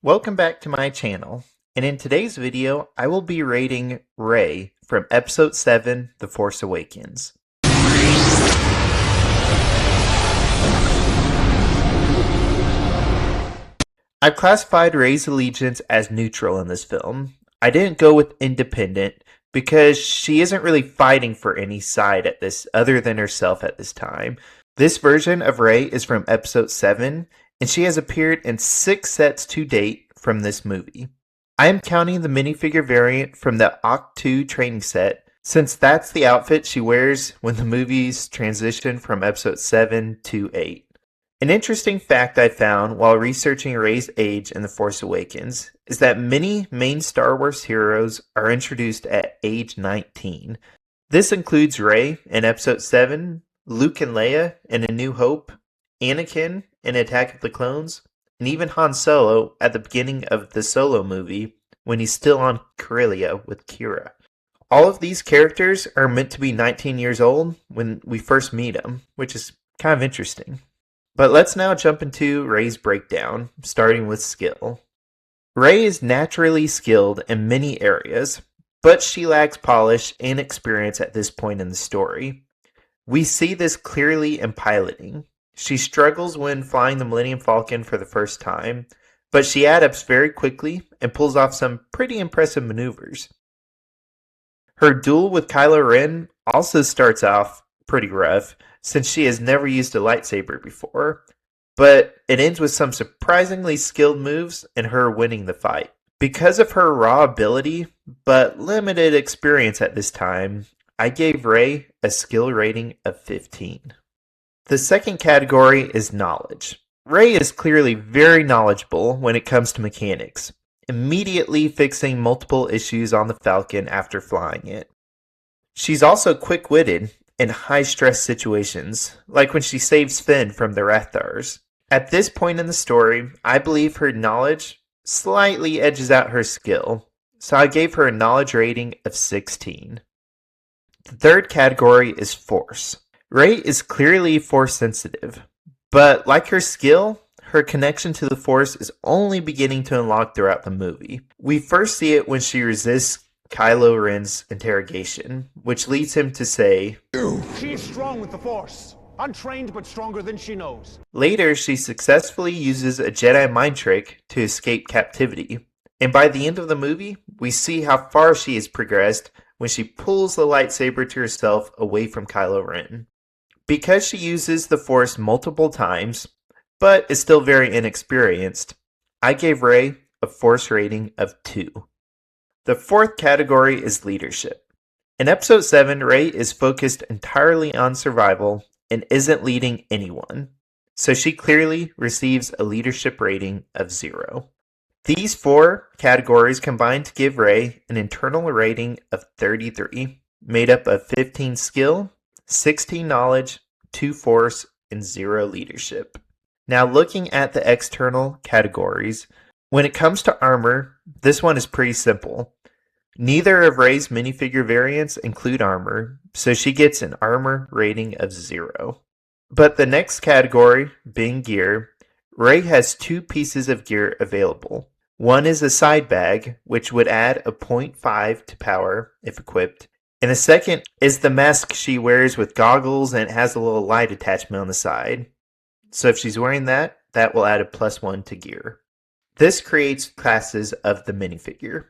Welcome back to my channel, and in today's video I will be rating Rey from Episode 7, The Force Awakens. I've classified Rey's allegiance as neutral in this film. I didn't go with independent because she isn't really fighting for any side at this other than herself at this time. This version of Rey is from Episode 7, and she has appeared in 6 sets to date from this movie. I am counting the minifigure variant from the Octo 2 training set, since that's the outfit she wears when the movies transition from Episode 7 to 8. An interesting fact I found while researching Rey's age in The Force Awakens is that many main Star Wars heroes are introduced at age 19. This includes Rey in Episode 7, Luke and Leia in A New Hope, Anakin in Attack of the Clones, and even Han Solo at the beginning of the Solo movie when he's still on Corellia with Kira. All of these characters are meant to be 19 years old when we first meet them, which is kind of interesting. But let's now jump into Rey's breakdown, starting with skill. Rey is naturally skilled in many areas, but she lacks polish and experience at this point in the story. We see this clearly in piloting. She struggles when flying the Millennium Falcon for the first time, but she adapts very quickly and pulls off some pretty impressive maneuvers. Her duel with Kylo Ren also starts off pretty rough, since she has never used a lightsaber before, but it ends with some surprisingly skilled moves and her winning the fight. Because of her raw ability, but limited experience at this time, I gave Rey a skill rating of 15. The second category is knowledge. Rey is clearly very knowledgeable when it comes to mechanics, immediately fixing multiple issues on the Falcon after flying it. She's also quick-witted in high-stress situations, like when she saves Finn from the Rathars. At this point in the story, I believe her knowledge slightly edges out her skill, so I gave her a knowledge rating of 16. The third category is Force. Rey is clearly Force-sensitive, but like her skill, her connection to the Force is only beginning to unlock throughout the movie. We first see it when she resists Kylo Ren's interrogation, which leads him to say, "She is strong with the Force, untrained but stronger than she knows." Later, she successfully uses a Jedi mind trick to escape captivity, and by the end of the movie, we see how far she has progressed when she pulls the lightsaber to herself away from Kylo Ren. Because she uses the Force multiple times, but is still very inexperienced, I gave Rey a Force rating of 2. The fourth category is leadership. In Episode 7, Rey is focused entirely on survival and isn't leading anyone, so she clearly receives a leadership rating of 0. These 4 categories combine to give Rey an internal rating of 33, made up of 15 skill, 16 knowledge, 2 force, and 0 leadership. Now looking at the external categories, when it comes to armor, this one is pretty simple. Neither of Rey's minifigure variants include armor, so she gets an armor rating of 0. But the next category, being gear, Rey has 2 pieces of gear available. One is a side bag, which would add a 0.5 to power if equipped, and the second is the mask she wears with goggles and it has a little light attachment on the side. So if she's wearing that, that will add a +1 to gear. This creates classes of the minifigure.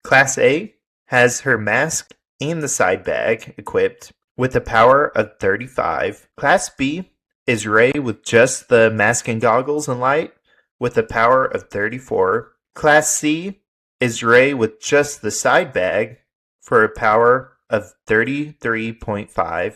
Class A has her mask and the side bag equipped with a power of 35. Class B is Rey with just the mask and goggles and light with a power of 34. Class C is Rey with just the side bag for a power of 33.5.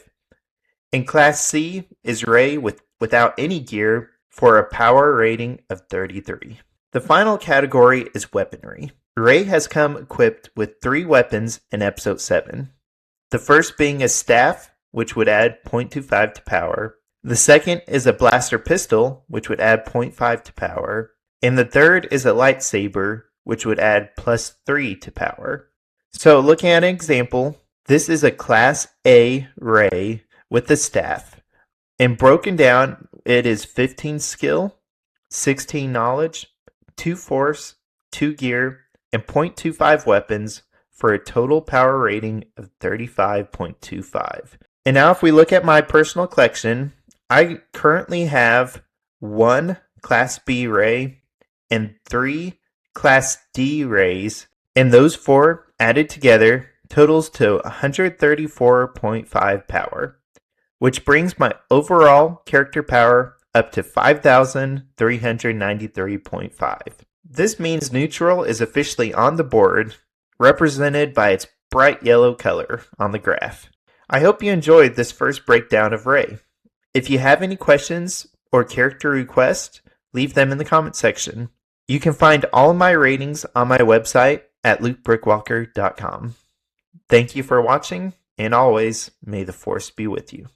And Class C is Rey without any gear for a power rating of 33. The final category is weaponry. Rey has come equipped with 3 weapons in Episode 7. The first being a staff, which would add 0.25 to power. The second is a blaster pistol, which would add 0.5 to power. And the third is a lightsaber, which would add +3 to power. So looking at an example, this is a Class A Rey with the staff. And broken down, it is 15 skill, 16 knowledge, 2 force, 2 gear, and .25 weapons for a total power rating of 35.25. And now if we look at my personal collection, I currently have 1 Class B ray and 3 Class D rays, and those 4 added together totals to 134.5 power, which brings my overall character power up to 5,393.5. This means neutral is officially on the board, represented by its bright yellow color on the graph. I hope you enjoyed this first breakdown of Rey. If you have any questions or character requests, leave them in the comment section. You can find all of my ratings on my website at lukebrickwalker.com. Thank you for watching, and always, may the Force be with you.